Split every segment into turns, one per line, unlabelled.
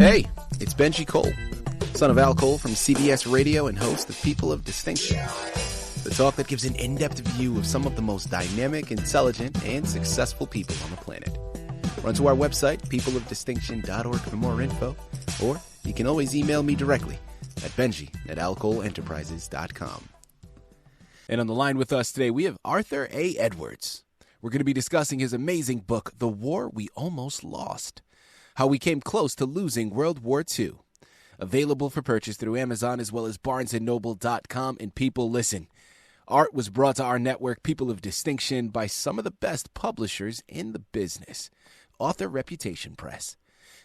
Hey, it's Benji Cole, son of Al Cole from CBS Radio and host of People of Distinction, the talk that gives an in-depth view of some of the most dynamic, intelligent, and successful people on the planet. Run to our website, peopleofdistinction.org for more info, or you can always email me directly at benji@alcoleenterprises.com. And on the line with us today, we have Arthur A. Edwards. We're going to be discussing his amazing book, The War We Almost Lost: How We Came Close to Losing World War II. Available for purchase through Amazon as well as barnesandnoble.com. And people, listen, Art was brought to our network, People of Distinction, by some of the best publishers in the business, Author Reputation Press.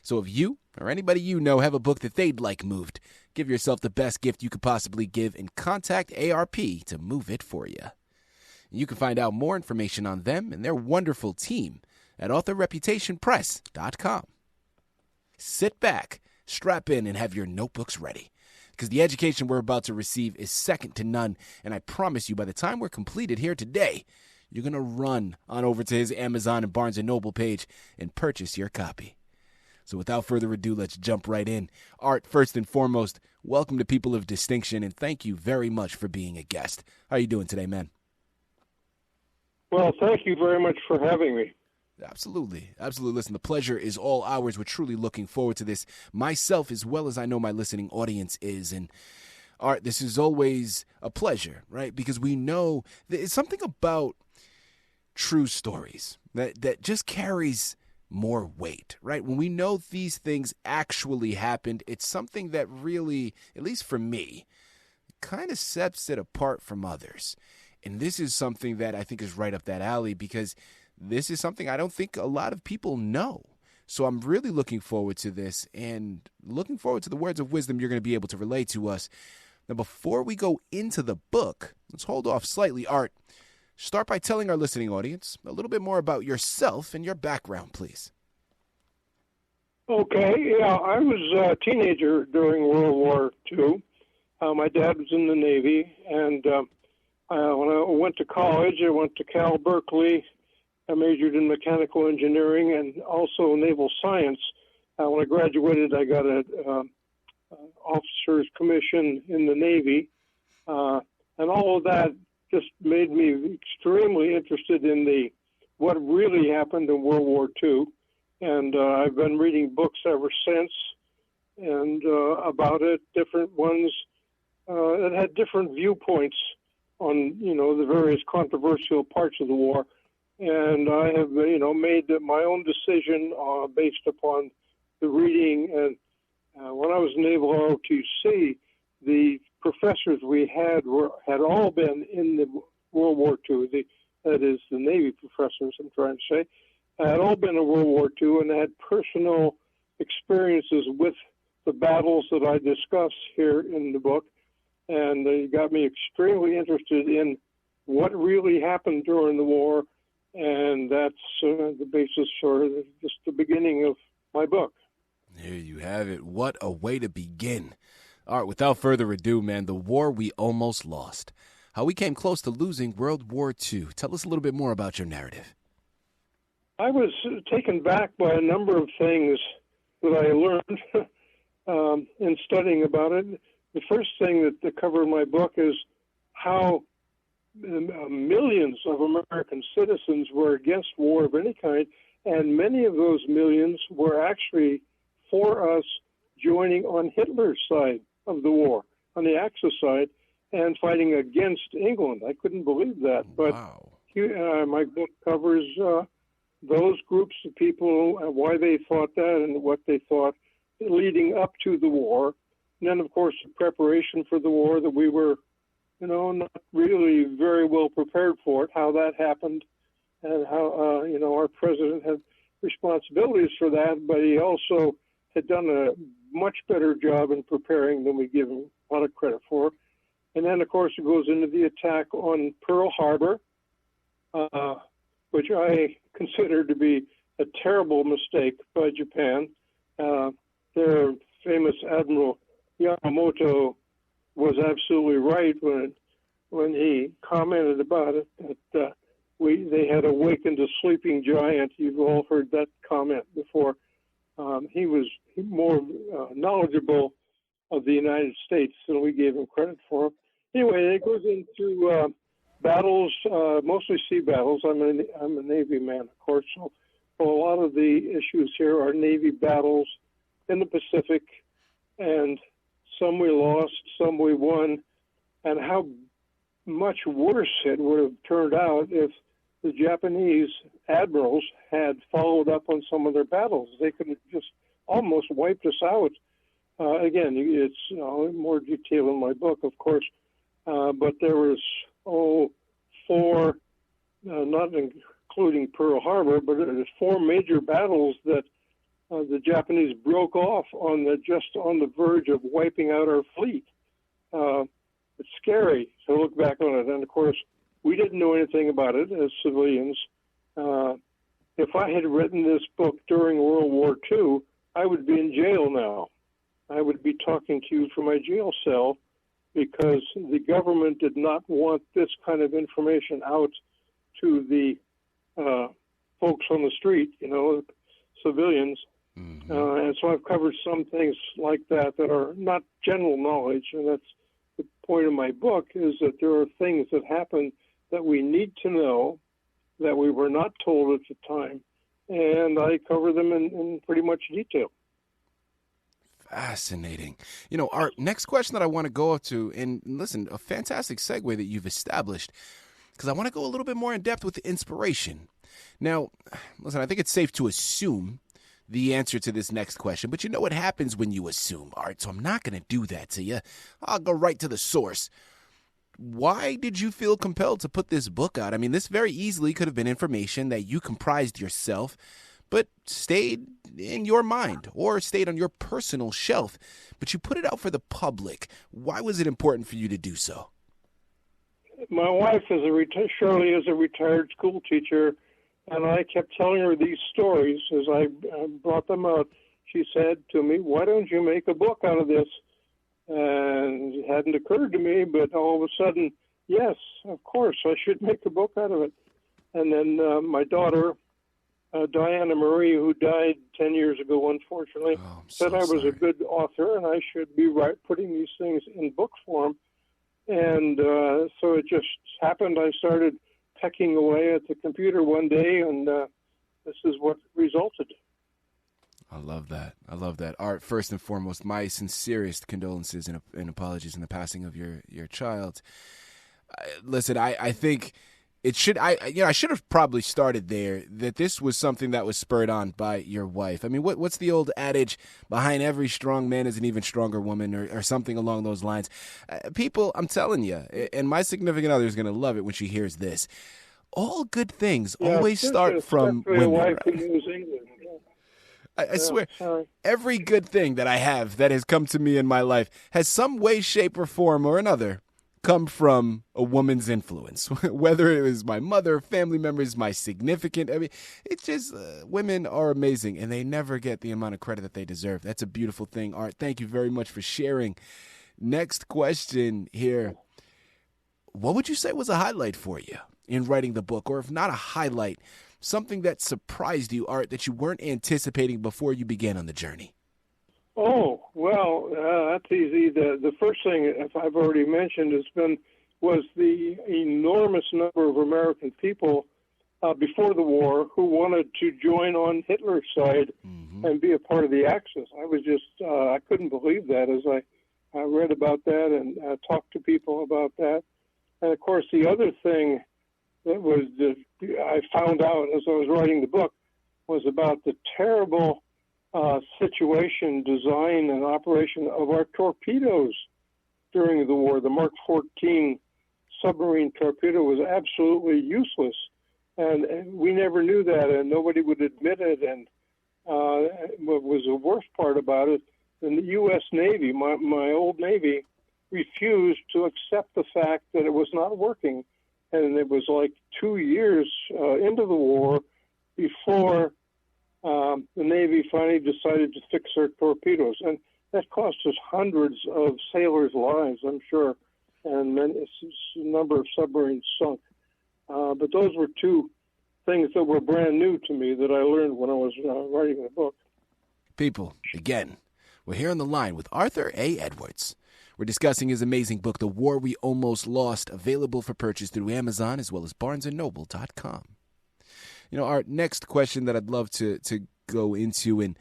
So if you or anybody you know have a book that they'd like moved, give yourself the best gift you could possibly give and contact ARP to move it for you. You can find out more information on them and their wonderful team at authorreputationpress.com. Sit back, strap in, and have your notebooks ready, because the education we're about to receive is second to none, and I promise you by the time we're completed here today, you're going to run on over to his Amazon and Barnes & Noble page and purchase your copy. So without further ado, let's jump right in. Art, first and foremost, welcome to People of Distinction, and thank you very much for being a guest. How are you doing today, man?
Well, thank you very much for having me.
Absolutely. Absolutely. Listen, the pleasure is all ours. We're truly looking forward to this, myself as well as I know my listening audience is. And Art, this is always a pleasure, right? Because we know that it's something about true stories that just carries more weight, right? When we know these things actually happened, it's something that really, at least for me, kind of sets it apart from others. And this is something that I think is right up that alley, because this is something I don't think a lot of people know. So I'm really looking forward to this and looking forward to the words of wisdom you're going to be able to relay to us. Now, before we go into the book, let's hold off slightly. Art, start by telling our listening audience a little bit more about yourself and your background, please.
Okay, yeah, I was a teenager during World War II. My dad was in the Navy, and when I went to college, I went to Berkeley. I majored in mechanical engineering and also naval science. When I graduated, I got an officer's commission in the Navy. And all of that just made me extremely interested in what really happened in World War II. And I've been reading books ever since and about it, different ones that had different viewpoints on, the various controversial parts of the war. And I have, made my own decision based upon the reading. And when I was in naval ROTC, the professors we had all been in the World War II. That is, the Navy professors, I'm trying to say, had all been in World War II and had personal experiences with the battles that I discuss here in the book. And it got me extremely interested in what really happened during the war. And that's the basis for just the beginning of my book.
There you have it. What a way to begin. All right, without further ado, man, The War We Almost Lost: How We Came Close to Losing World War II. Tell us a little bit more about your narrative.
I was taken back by a number of things that I learned in studying about it. The first thing that the cover of my book is how millions of American citizens were against war of any kind, and many of those millions were actually for us joining on Hitler's side of the war, on the Axis side, and fighting against England. I couldn't believe that. But
wow.
My book covers those groups of people, why they thought that and what they thought leading up to the war. And then, of course, the preparation for the war, that we were not really very well prepared for it, how that happened, and how, our president had responsibilities for that, but he also had done a much better job in preparing than we give him a lot of credit for. And then, of course, it goes into the attack on Pearl Harbor, which I consider to be a terrible mistake by Japan. Their famous Admiral Yamamoto was absolutely right when he commented about it, that they had awakened a sleeping giant. You've all heard that comment before. He was more knowledgeable of the United States than we gave him credit for. Anyway, it goes into battles, mostly sea battles. I'm a Navy man, of course, so a lot of the issues here are Navy battles in the Pacific, and some we lost, some we won, and how much worse it would have turned out if the Japanese admirals had followed up on some of their battles. They could have just almost wiped us out. Again, it's more detail in my book, of course, but there was, four, not including Pearl Harbor, but there's 4 major battles that the Japanese broke off just on the verge of wiping out our fleet. It's scary to look back on it, and of course, we didn't know anything about it as civilians. If I had written this book during World War II, I would be in jail now. I would be talking to you from my jail cell because the government did not want this kind of information out to the folks on the street, civilians. Mm-hmm. And so I've covered some things like that are not general knowledge, and that's the point of my book, is that there are things that happen that we need to know that we were not told at the time, and I cover them in pretty much detail.
Fascinating. Our next question that I want to go up to, and listen, a fantastic segue that you've established, because I want to go a little bit more in depth with the inspiration. Now, listen, I think it's safe to assume the answer to this next question, but you know what happens when you assume, Art, so I'm not going to do that to you. I'll go right to the source. Why did you feel compelled to put this book out? I mean, this very easily could have been information that you comprised yourself, but stayed in your mind or stayed on your personal shelf. But you put it out for the public. Why was it important for you to do so?
My wife Shirley is a retired school teacher, and I kept telling her these stories as I brought them out. She said to me, "Why don't you make a book out of this?" And it hadn't occurred to me, but all of a sudden, yes, of course, I should make a book out of it. And then my daughter, Diana Marie, who died 10 years ago, unfortunately, said I was a good author and I should be putting these things in book form. And so it just happened. I started pecking away at the computer one day, and this is what resulted.
I love that. Art, first and foremost, my sincerest condolences and apologies in the passing of your child. Listen, I think it should. I should have probably started there. That this was something that was spurred on by your wife. I mean, what's the old adage? Behind every strong man is an even stronger woman, or something along those lines. People, I'm telling you, and my significant other is going to love it when she hears this. All good things always start from women.
Wife who knows England.
I swear, every good thing that I have that has come to me in my life has some way, shape, or form or another come from a woman's influence. Whether it was my mother, family members, my significant, it's just women are amazing, and they never get the amount of credit that they deserve. That's a beautiful thing, Art. Thank you very much for sharing. Next question here. What would you say was a highlight for you in writing the book? Or if not a highlight, something that surprised you, Art, that you weren't anticipating before you began on the journey?
Oh, well, that's easy. The first thing, if I've already mentioned, was the enormous number of American people before the war who wanted to join on Hitler's side and be a part of the Axis. I was just, I couldn't believe that as I read about that and talked to people about that. And, of course, the other thing that was I found out as I was writing the book was about the terrible situation, design, and operation of our torpedoes during the war. The Mark 14 submarine torpedo was absolutely useless, and we never knew that, and nobody would admit it. And what was the worst part about it, the U.S. Navy, my old Navy, refused to accept the fact that it was not working. And it was like 2 years into the war before the Navy finally decided to fix their torpedoes. And that cost us hundreds of sailors' lives, I'm sure, and then a number of submarines sunk. But those were two things that were brand new to me that I learned when I was writing the book.
People, again, we're here on the line with Arthur A. Edwards. We're discussing his amazing book, The War We Almost Lost, available for purchase through Amazon as well as barnesandnoble.com. Our next question that I'd love to go into, and,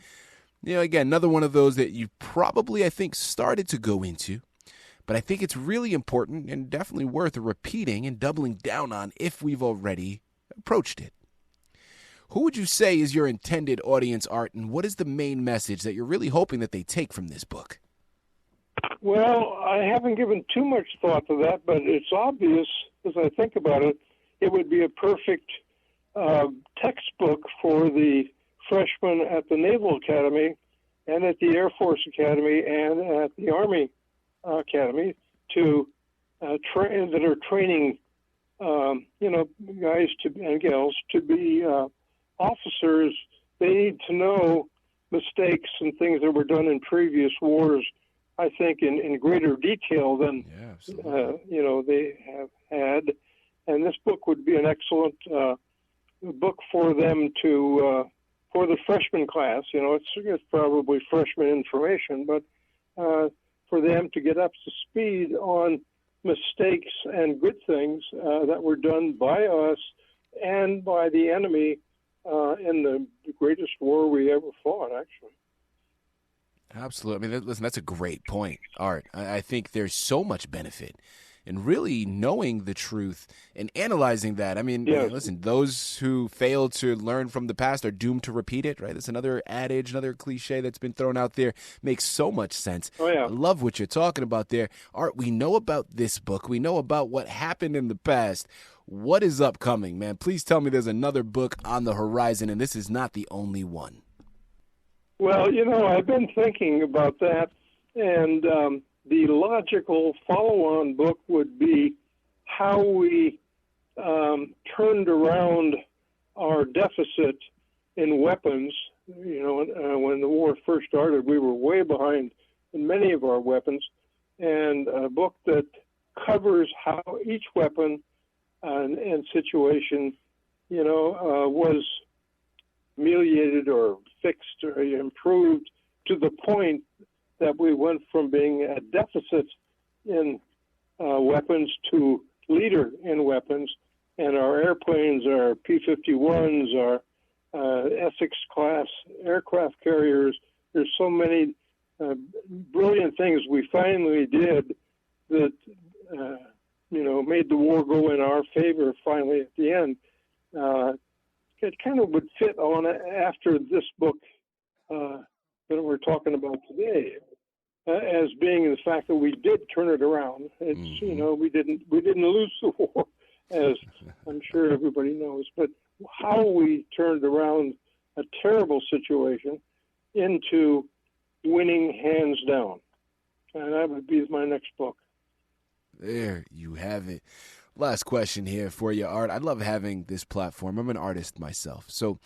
again, another one of those that you probably, I think, started to go into, but I think it's really important and definitely worth repeating and doubling down on if we've already approached it. Who would you say is your intended audience, Art, and what is the main message that you're really hoping that they take from this book?
Well, I haven't given too much thought to that, but it's obvious as I think about it, it would be a perfect textbook for the freshmen at the Naval Academy and at the Air Force Academy and at the Army Academy to that are training, guys and gals to be officers. They need to know mistakes and things that were done in previous wars, I think, in greater detail than they have had. And this book would be an excellent book for them to for the freshman class. It's probably freshman information, but for them to get up to speed on mistakes and good things that were done by us and by the enemy in the greatest war we ever fought, actually.
Absolutely. Listen, that's a great point, Art. I think there's so much benefit in really knowing the truth and analyzing that.
Yes.
Listen, those who fail to learn from the past are doomed to repeat it, right? That's another adage, another cliche that's been thrown out there. Makes so much sense.
Oh, yeah.
I love what you're talking about there. Art, we know about this book. We know about what happened in the past. What is upcoming, man? Please tell me there's another book on the horizon, and this is not the only one.
Well, I've been thinking about that, and the logical follow-on book would be how we turned around our deficit in weapons. When the war first started, we were way behind in many of our weapons, and a book that covers how each weapon and situation, was ameliorated or fixed or improved to the point that we went from being at deficit in weapons to leader in weapons. And our airplanes, our P-51s, our Essex-class aircraft carriers, there's so many brilliant things we finally did that, made the war go in our favor finally at the end. It kind of would fit on after this book that we're talking about today, as being the fact that we did turn it around. It's we didn't lose the war, as I'm sure everybody knows, but how we turned around a terrible situation into winning hands down, and that would be my next book.
There you have it. Last question here for you, Art. I love having this platform. I'm an artist myself, so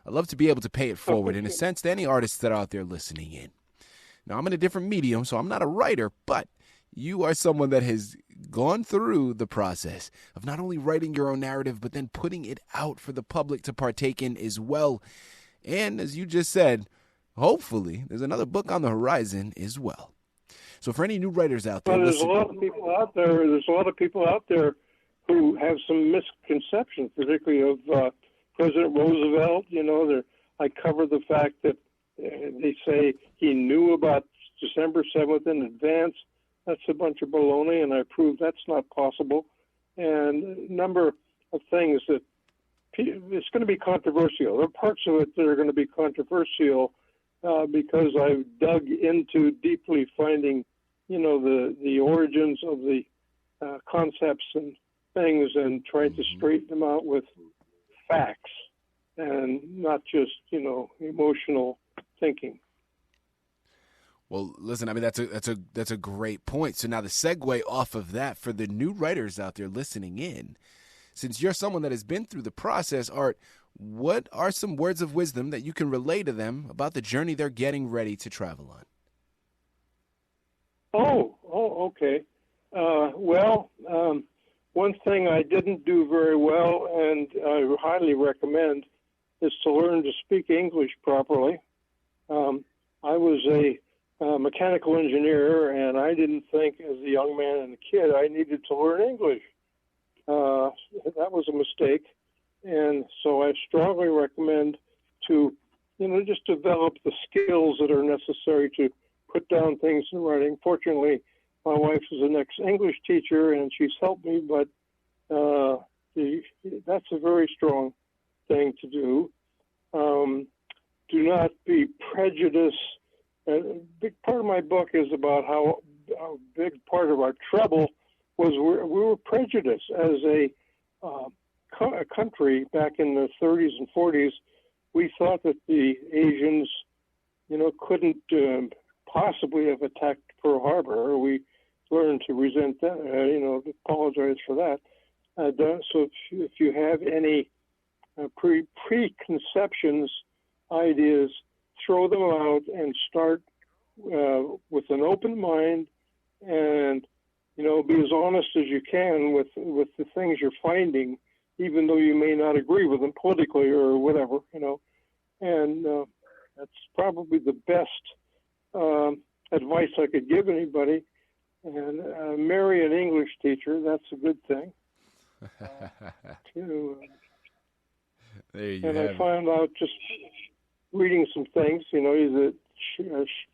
I love to be able to pay it forward in a sense to any artists that are out there listening in. Now, I'm in a different medium, so I'm not a writer, but you are someone that has gone through the process of not only writing your own narrative, but then putting it out for the public to partake in as well. And as you just said, hopefully there's another book on the horizon as well. So for any new writers out there,
there's a lot of people out there. There's a lot of people out there who have some misconceptions, particularly of President Roosevelt. I cover the fact that they say he knew about December 7th in advance. That's a bunch of baloney, and I prove that's not possible. And a number of things that it's going to be controversial. There are parts of it that are going to be controversial because I've dug into deeply finding, the origins of the concepts and things and trying to straighten them out with facts and not just, emotional thinking.
Well, listen, that's a great point. So now the segue off of that for the new writers out there listening in, since you're someone that has been through the process, Art, what are some words of wisdom that you can relay to them about the journey they're getting ready to travel on?
Okay. One thing I didn't do very well, and I highly recommend, is to learn to speak English properly. I was a mechanical engineer, and I didn't think as a young man and a kid I needed to learn English. That was a mistake. And so I strongly recommend to, just develop the skills that are necessary to put down things in writing. Fortunately, my wife is an ex-English teacher, and she's helped me, but that's a very strong thing to do. Do not be prejudiced. A big part of my book is about how a big part of our trouble was we were prejudiced as a country back in the 30s and 40s. We thought that the Asians, couldn't possibly have attacked Pearl Harbor. We learned to resent that, apologize for that. So if you have any preconceptions, ideas, throw them out and start with an open mind, and be as honest as you can with the things you're finding, even though you may not agree with them politically or whatever, and that's probably the best advice I could give anybody. And marry an English teacher, that's a good thing.
There you
and
have
I found out just reading some things, that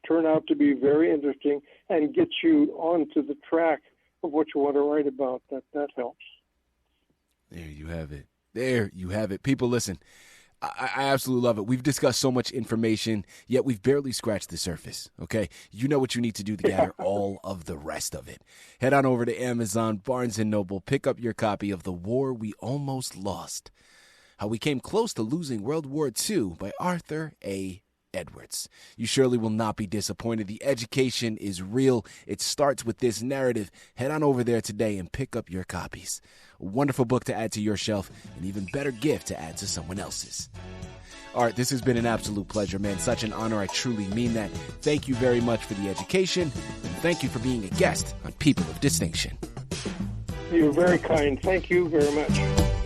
turn out to be very interesting and get you onto the track of what you want to write about. That helps.
There you have it. There you have it. People, listen, I absolutely love it. We've discussed so much information, yet we've barely scratched the surface, okay? You know what you need to do to gather all of the rest of it. Head on over to Amazon, Barnes & Noble, pick up your copy of The War We Almost Lost, How We Came Close to Losing World War II by Arthur A. Edwards. You surely will not be disappointed. The education is real. It starts with this narrative. Head on over there today and pick up your copies. A wonderful book to add to your shelf, an even better gift to add to someone else's. Art, this has been an absolute pleasure, man. Such an honor. I truly mean that. Thank you very much for the education, and thank you for being a guest on People of Distinction.
You're very kind. Thank you very much.